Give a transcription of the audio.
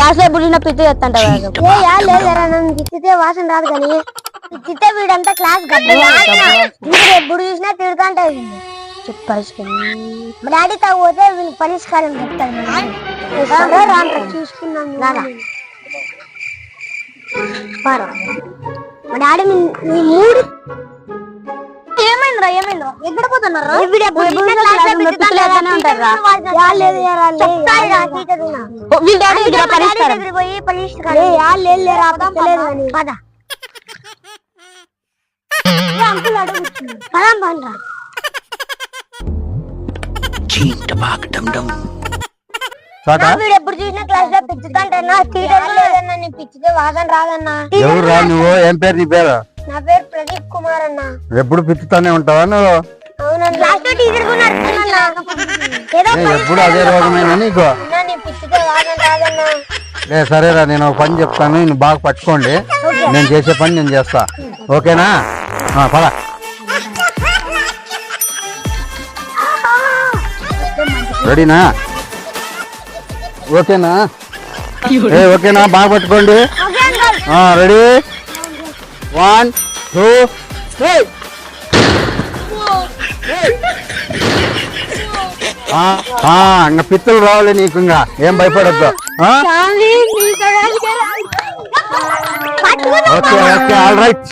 Class లో ఎప్పుడు పిచ్చి చేస్తంట తిట్టితే వాసన రాదు కానీ తిట్టే వీడంతా క్లాస్ ఎప్పుడు చూసినా తిడుతుంటా మా డాడీ తాగిపోతే వీళ్ళు పరిష్కారం చెప్తారు రాను చూసుకున్నాం మా డాడీ మూడు ఏమైందిరా ఎక్కడ పోతున్నారా పోయి ఎప్పుడు చూసినా క్లాస్ లో పిచ్చుతాంటన్నా పిచ్చితే వాసన రాదన్నా. ఎవరురా నువ్వు? ఏం పేరు నీ పేరు? నా పేరు ప్రదీప్ కుమార్ అన్న. ఎప్పుడు పిచ్చుతానే ఉంటావా నువ్వు? అవునండి. క్లాస్ లో టీచర్ కూడా ఎప్పుడు అదే రోగమేనా నీకు? పిచ్చితే వాసన రాదన్నా. సరేరా, నేను ఒక పని చెప్తాను, నేను బాగా పట్టుకోండి. నేను చేసే పని నేను చేస్తా, ఓకేనా? పద. రెడీనా? ఓకేనా? ఓకేనా? బాగా పట్టుకోండి. రెడీ? 1 2 3. ఇంకా పిత్తలు రావాలి నీకు, ఇంకా ఏం భయపడద్దు. Okay okay, all right.